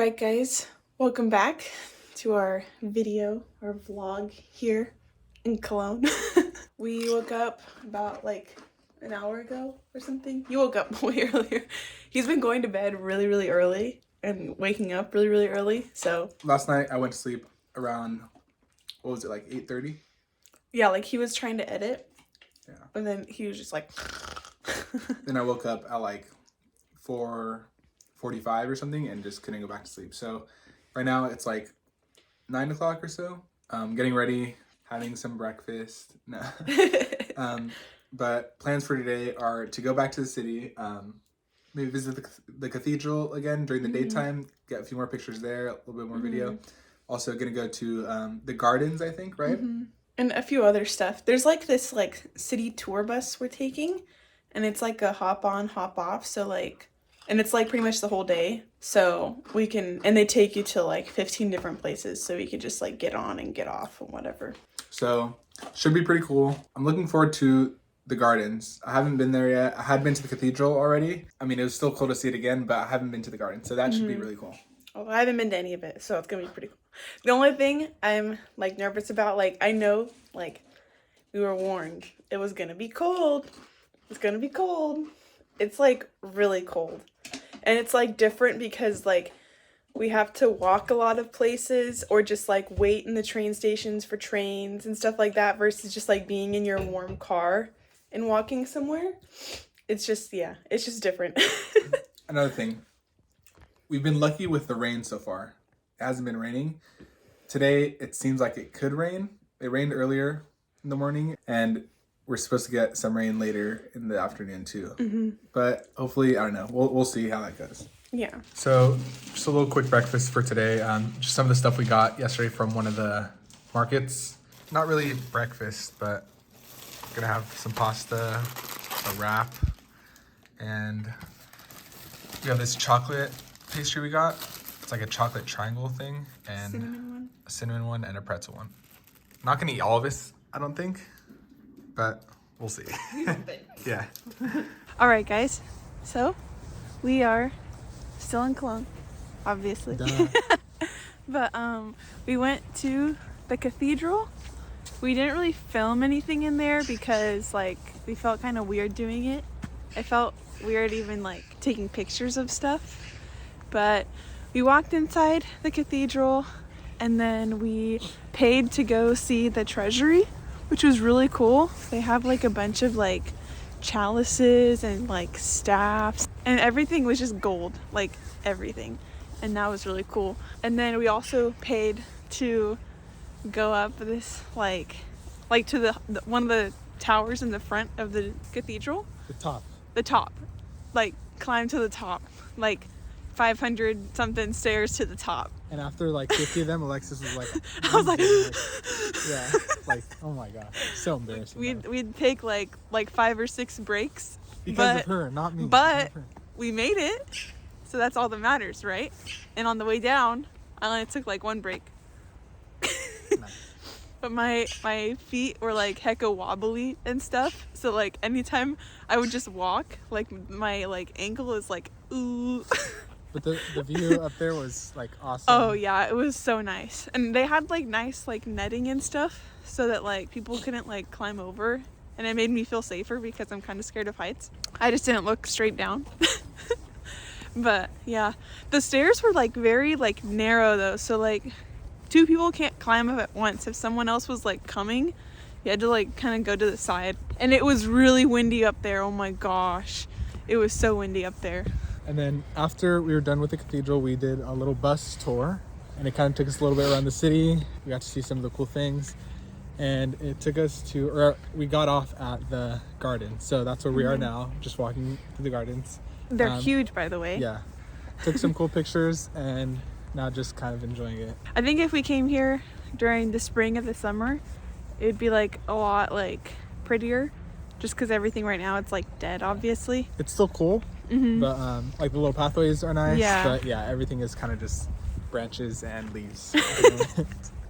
Alright guys, welcome back to our video, our vlog here in Cologne. We woke up about like an hour ago or something. You woke up way earlier. He's been going to bed really early and waking up really early, so. Last night I went to sleep around, what was it, like 8:30? Yeah, like he was trying to edit. Yeah. And then he was just like. Then I woke up at like 4:45 or something and just couldn't go back to sleep. So right now it's like 9 o'clock or so. Getting ready, having some breakfast. No. But plans for today are to go back to the city, maybe visit the cathedral again during the daytime, get a few more pictures there, a little bit more video. Also gonna go to the gardens, I think, right? And a few other stuff. There's like this like city tour bus we're taking, and it's like a hop on, hop off. So like, and it's like pretty much the whole day. So we can, and they take you to like 15 different places. So we could just like get on and get off and whatever. So should be pretty cool. I'm looking forward to the gardens. I haven't been there yet. I had been to the cathedral already. I mean, it was still cool to see it again, but I haven't been to the gardens. So that should be really cool. Oh, I haven't been to any of it, so it's gonna be pretty cool. The only thing I'm like nervous about, like I know like we were warned it was gonna be cold. It's gonna be cold. It's like really cold. And it's like different because like we have to walk a lot of places or just like wait in the train stations for trains and stuff like that versus just like being in your warm car and walking somewhere. It's just, yeah, it's just different. Another thing, we've been lucky with the rain so far. It hasn't been raining. Today, it seems like it could rain. It rained earlier in the morning, and we're supposed to get some rain later in the afternoon too. But hopefully, I don't know. We'll see how that goes. Yeah. So just a little quick breakfast for today. Just some of the stuff we got yesterday from one of the markets. Not really breakfast, but gonna have some pasta, a wrap, and we have this chocolate pastry we got. It's like a chocolate triangle thing, and a cinnamon one and a pretzel one. Not gonna eat all of this, I don't think, but we'll see. Yeah. All right, guys. So we are still in Cologne, obviously. But we went to the cathedral. We didn't really film anything in there because like we felt kind of weird doing it. I felt weird even like taking pictures of stuff. But we walked inside the cathedral and then we paid to go see the treasury, which was really cool. They have like a bunch of like chalices and like staffs, and everything was just gold, like everything, and that was really cool. And then we also paid to go up this like to the one of the towers in the front of the cathedral. The top, like climb to the top, like 500 something stairs to the top. And after like 50 of them, Alexis was like, I was like, yeah, like, oh my god, so embarrassing. We'd take like 5 or 6 breaks because of her, not me. But we made it, so that's all that matters, right? And on the way down, I only took like 1 break. Nice. But my feet were like hecka wobbly and stuff, so like anytime I would just walk, like my like ankle is like ooh. But the view up there was like awesome. Oh yeah, it was so nice. And they had like nice like netting and stuff so that like people couldn't like climb over, and it made me feel safer because I'm kind of scared of heights. I just didn't look straight down. But yeah, the stairs were like very like narrow though, so like 2 people can't climb up at once. If someone else was like coming, you had to like kind of go to the side. And it was really windy up there. Oh my gosh, it was so windy up there. And then after we were done with the cathedral, we did a little bus tour, and it kind of took us a little bit around the city. We got to see some of the cool things, and it took us to, or we got off at the garden. So that's where we are now, just walking through the gardens. They're huge, by the way. Yeah. Took some cool pictures, and now just kind of enjoying it. I think if we came here during the spring of the summer, it'd be like a lot like prettier, just because everything right now it's like dead, obviously. It's still cool. But like the little pathways are nice. Yeah. But yeah, everything is kind of just branches and leaves.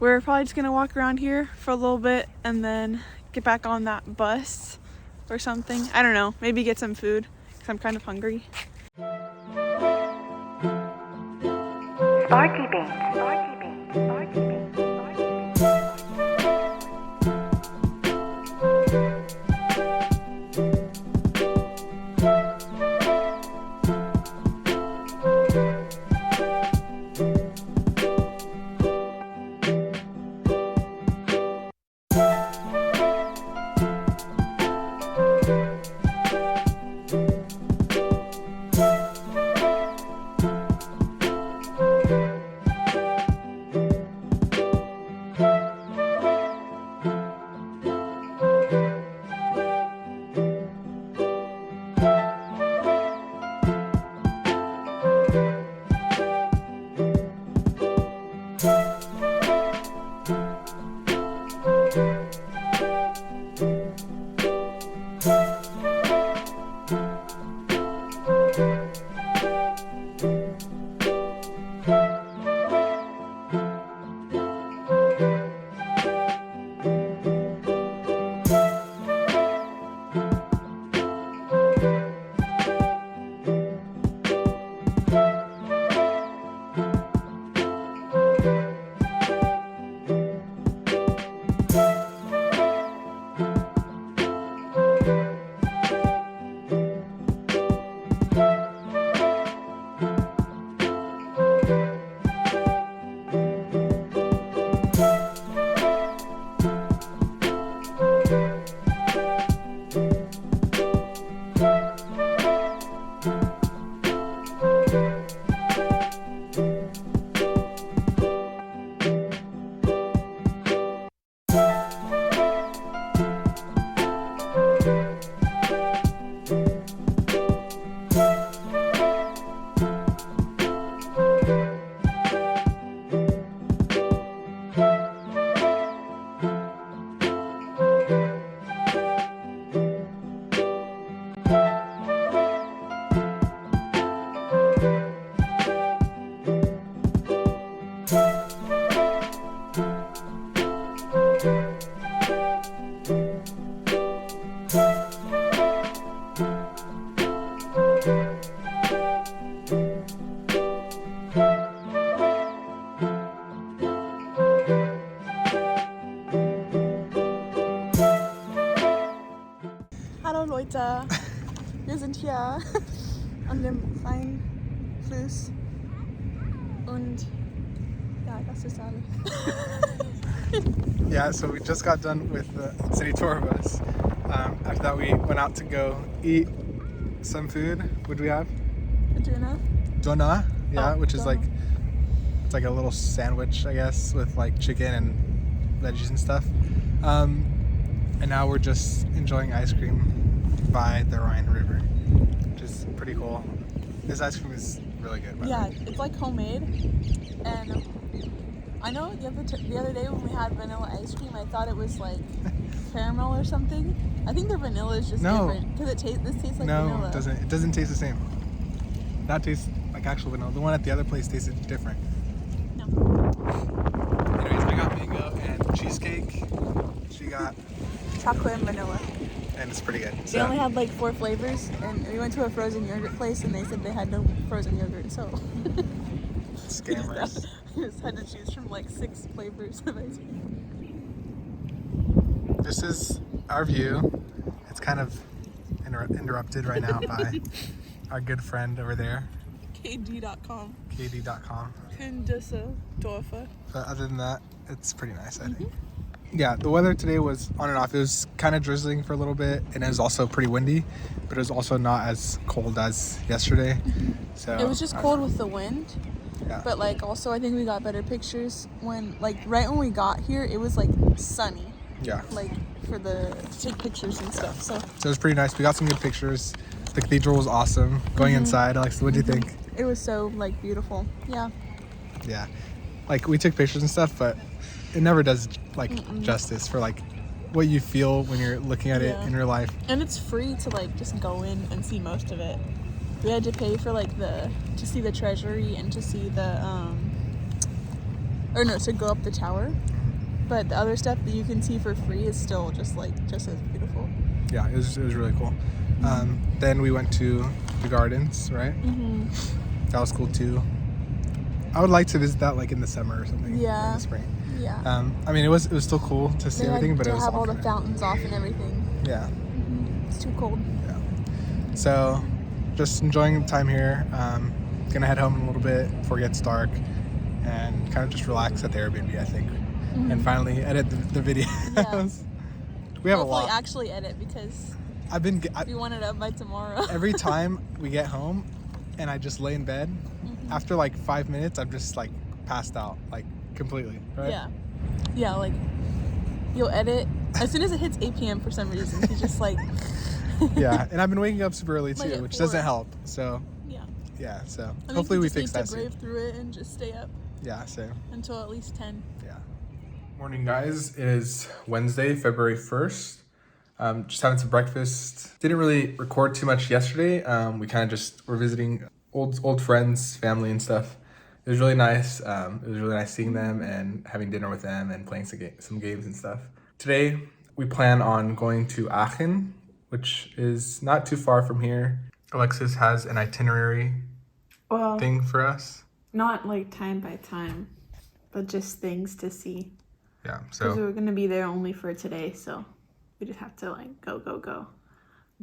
We're probably just gonna walk around here for a little bit and then get back on that bus or something. I don't know, maybe get some food because I'm kind of hungry. Sparky Beans. Sparky Beans. Sparky Beans. Sparky Beans. Hallo Leute, wir sind hier an dem kleinen Fluss und ja, das ist alles. Yeah, so we just got done with the city tour of us. After that, we went out to go eat some food. What do we have? Döner. Dona, yeah, Oh, which is dona. like, it's like a little sandwich, I guess, with like chicken and veggies and stuff. And now we're just enjoying ice cream by the Rhine River, which is pretty cool. This ice cream is really good. by the Yeah, way. it's like homemade, and I know the other day when we had vanilla ice cream, I thought it was like caramel or something. I think the vanilla is just No. different because this tastes like No, vanilla. it doesn't. It doesn't taste the same. That tastes like actual vanilla. The one at the other place tasted different. No. Anyways, I got mango and cheesecake. She got, Chocolate and vanilla. and it's pretty good. They So, only had like 4 flavors, and we went to a frozen yogurt place, and they said they had no frozen yogurt, so scammers. we just had to choose from like 6 flavors of ice cream. This is our view. It's kind of interrupted right now by our good friend over there, KD.com. KD.com. Düsseldorfer. But other than that, it's pretty nice, I think. Yeah, the weather today was on and off. It was kind of drizzling for a little bit, and it was also pretty windy, but it was also not as cold as yesterday. So It was just I don't cold know. with the wind, Yeah. but like also I think we got better pictures when like right when we got here it was like sunny, Yeah. like for to take pictures and stuff. So So it was pretty nice. We got some good pictures. The cathedral was awesome. Going inside, Alex, what do you think? it was so like beautiful. Yeah. Yeah. Like we took pictures and stuff, but it never does like justice for like what you feel when you're looking at Yeah. it in real life. And it's free to like just go in and see most of it. We had to pay for like to see the treasury and to see the to go up the tower. But the other stuff that you can see for free is still just as beautiful. Yeah, it was really cool. Then we went to the gardens, right? Mm-hmm. That was cool too. I would like to visit that like in the summer or something. Or Yeah. in the spring. Yeah. I mean, it was still cool to see They everything, had but to it was have all the alternate. fountains off and everything. Yeah. It's too cold. So, just enjoying the time here. Gonna head home in a little bit before it gets dark, and kind of just relax at the Airbnb, I think, and finally edit the videos. Yeah. We have Hopefully a lot. actually edit because we want it up by tomorrow. Every time we get home, and I just lay in bed, after like 5 minutes, I'm just like passed out, like completely. Right? Yeah. Yeah, like you'll edit as soon as it hits 8 p.m. for some reason. He's just like Yeah, and I've been waking up super early Like too, at which 4. doesn't help. So yeah. so I think hopefully you we just fix need that to soon. brave through it and just stay up Yeah, so until at least 10. yeah. Morning, guys. It is Wednesday, February 1st. Just having some breakfast. Didn't really record too much yesterday. We kind of just were visiting old friends, family, and stuff. It was really nice. It was really nice seeing them and having dinner with them and playing some games and stuff. Today, we plan on going to Aachen, which is not too far from here. Alexis has an itinerary Well, thing for us. not like time by time, but just things to see. Yeah, Because so we're going to be there only for today, so we just have to like go. I'm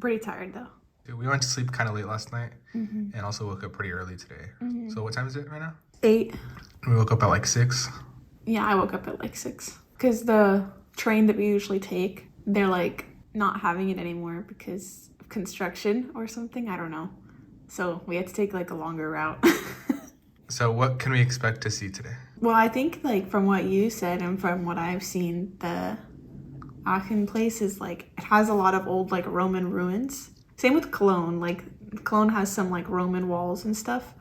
pretty tired though. we went to sleep kind of late last night and also woke up pretty early today. So what time is it right now? 8. We woke up at like 6. Yeah, I woke up at like 6. Because the train that we usually take, they're like not having it anymore because of construction or something. I don't know. So we had to take like a longer route. So what can we expect to see today? Well, I think like from what you said and from what I've seen, the Aachen place is like, it has a lot of old like Roman ruins. Same with Cologne. Like Cologne has some like Roman walls and stuff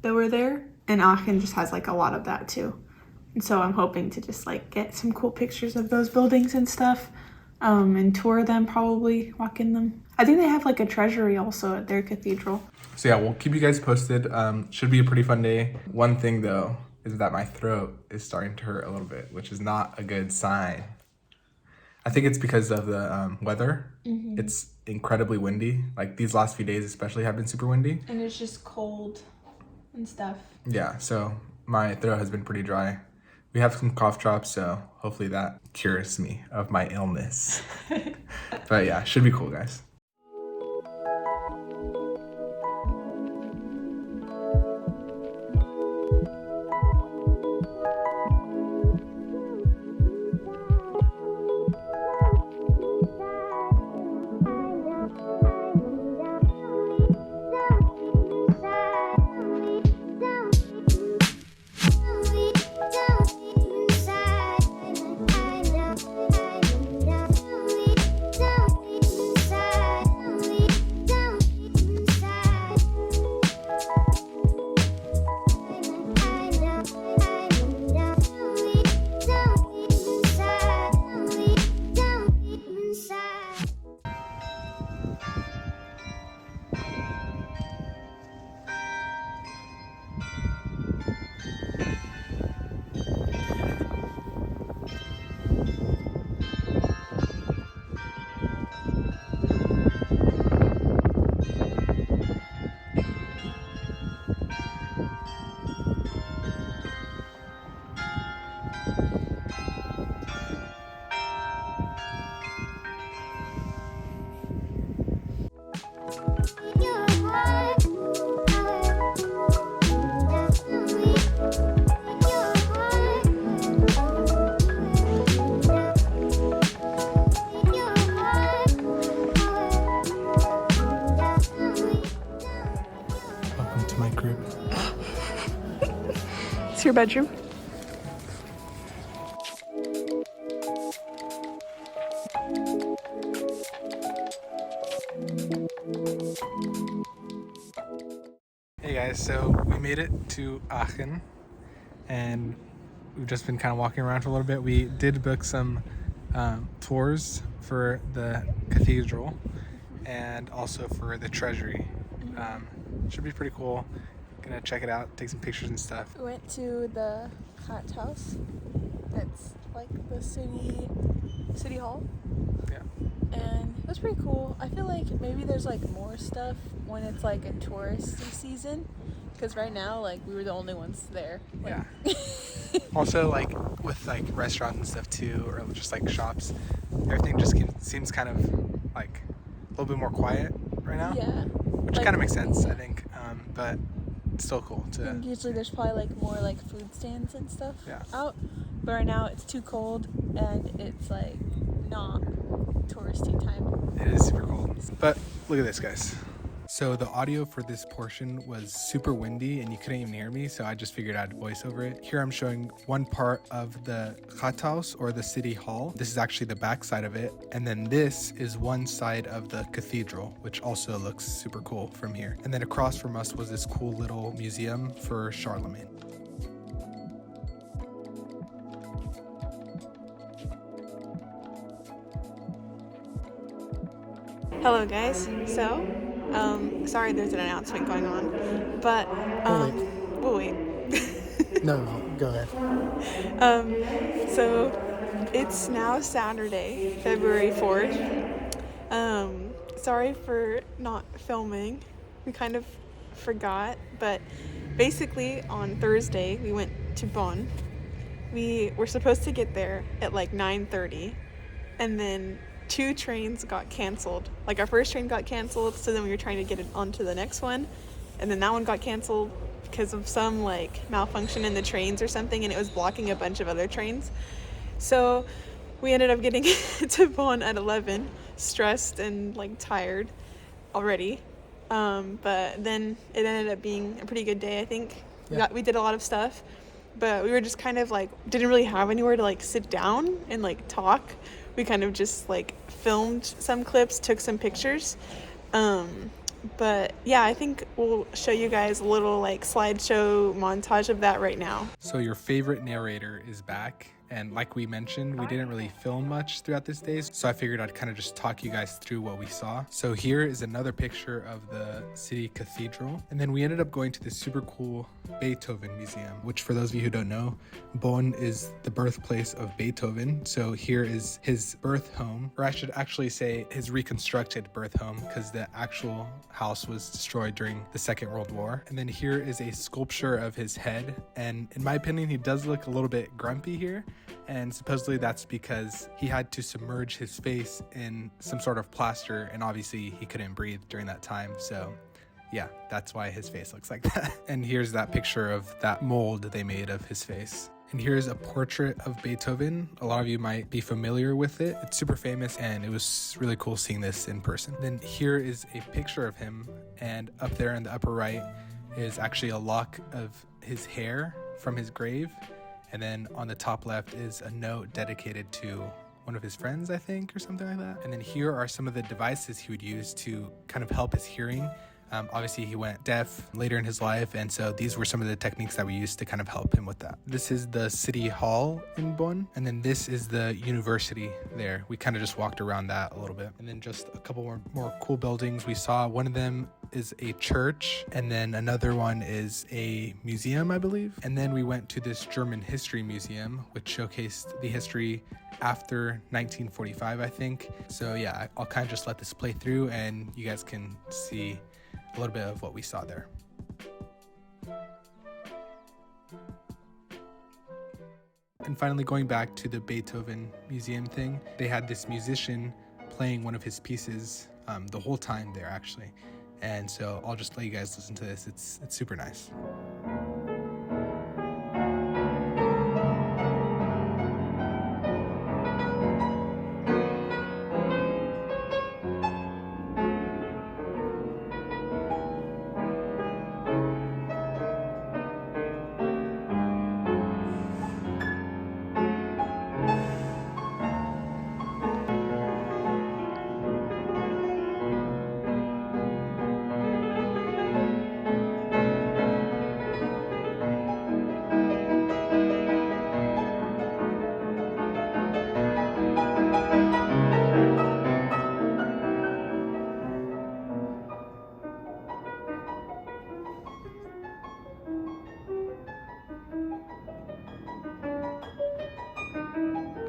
that were there. And Aachen just has like a lot of that too. And so I'm hoping to just like get some cool pictures of those buildings and stuff, and tour them, probably walk in them. I think they have like a treasury also at their cathedral. So yeah, we'll keep you guys posted. Should be a pretty fun day. One thing though is that my throat is starting to hurt a little bit, which is not a good sign. I think it's because of the weather. It's incredibly windy. Like these last few days especially have been super windy. And it's just cold and stuff. Yeah, so my throat has been pretty dry. We have some cough drops, so hopefully that cures me of my illness. But yeah, should be cool, guys. Welcome to my crib. It's your bedroom. Hey guys, so we made it to Aachen, and we've just been kind of walking around for a little bit. We did book some tours for the cathedral and also for the treasury. Should be pretty cool. Gonna check it out, take some pictures and stuff. We went to the Rathaus. That's like the city hall. Yeah. And it was pretty cool. I feel like maybe there's like more stuff when it's like a touristy season. because right now, like, we were the only ones there. Like, Yeah. Also, like with like restaurants and stuff too, or just like shops, everything just seems kind of like a little bit more quiet right now. Yeah. Which Like, kind of makes sense, I think. But it's still cool I to. think usually there's probably like more like food stands and stuff Yeah. out, but right now it's too cold and it's like not touristy time. It is super cold. But look at this, guys. So the audio for this portion was super windy and you couldn't even hear me, so I just figured I'd voice over it. Here I'm showing one part of the Rathaus, or the city hall. This is actually the back side of it. And then this is one side of the cathedral, which also looks super cool from here. And then across from us was this cool little museum for Charlemagne. Hello guys, so sorry there's an announcement going on, but we'll wait. No, go ahead. So it's now Saturday, February 4th. Sorry for not filming. We kind of forgot, but basically on Thursday we went to Bonn. We were supposed to get there at like 9:30, and then 2 trains got canceled. Like our first train got canceled, so then we were trying to get it onto the next one, and then that one got canceled because of some like malfunction in the trains or something, and it was blocking a bunch of other trains. So we ended up getting to Bonn at 11, stressed and like tired already. But then it ended up being a pretty good day, I think. Yeah. We did a lot of stuff, but we were just kind of like didn't really have anywhere to like sit down and like talk. We kind of just like filmed some clips, took some pictures. But yeah, I think we'll show you guys a little like slideshow montage of that right now. So your favorite narrator is back. And like we mentioned, we didn't really film much throughout this day, so I figured I'd kind of just talk you guys through what we saw. So here is another picture of the city cathedral. And then we ended up going to this super cool Beethoven museum, which for those of you who don't know, Bonn is the birthplace of Beethoven. So here is his birth home, or I should actually say his reconstructed birth home, because the actual house was destroyed during the Second World War. And then here is a sculpture of his head. And in my opinion, he does look a little bit grumpy here. And supposedly that's because he had to submerge his face in some sort of plaster, and obviously he couldn't breathe during that time. So yeah, that's why his face looks like that. And here's that picture of that mold they made of his face. And here's a portrait of Beethoven. A lot of you might be familiar with it. It's super famous, and it was really cool seeing this in person. Then here is a picture of him, and up there in the upper right is actually a lock of his hair from his grave. And then on the top left is a note dedicated to one of his friends, I think, or something like that. And then here are some of the devices he would use to kind of help his hearing. Obviously, he went deaf later in his life, and so these were some of the techniques that we used to kind of help him with that. This is the city hall in Bonn, and then this is the university there. We kind of just walked around that a little bit. And then just a couple more cool buildings we saw. One of them is a church, and then another one is a museum, I believe. And then we went to this German history museum, which showcased the history after 1945, I think. So yeah, I'll kind of just let this play through, and you guys can see a little bit of what we saw there. And finally, going back to the Beethoven museum thing, they had this musician playing one of his pieces the whole time there, actually. And so I'll just let you guys listen to this. It's super nice.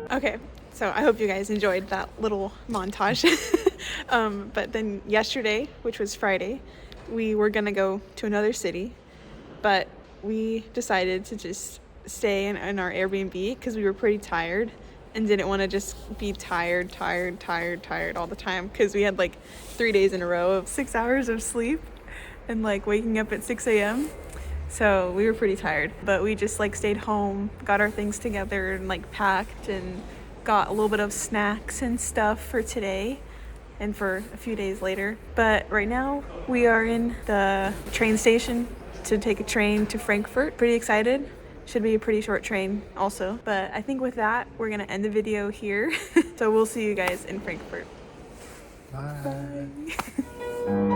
Okay, so I hope you guys enjoyed that little montage. But then yesterday, which was Friday, we were gonna go to another city. but we decided to just stay in our Airbnb because we were pretty tired and didn't want to just be tired all the time, because we had like 3 days in a row of 6 hours of sleep and like waking up at 6 a.m. So we were pretty tired, but we just like stayed home, got our things together and like packed and got a little bit of snacks and stuff for today and for a few days later. But right now we are in the train station to take a train to Frankfurt. Pretty excited. Should be a pretty short train also. But I think with that, we're gonna end the video here. So we'll see you guys in Frankfurt. Bye. Bye.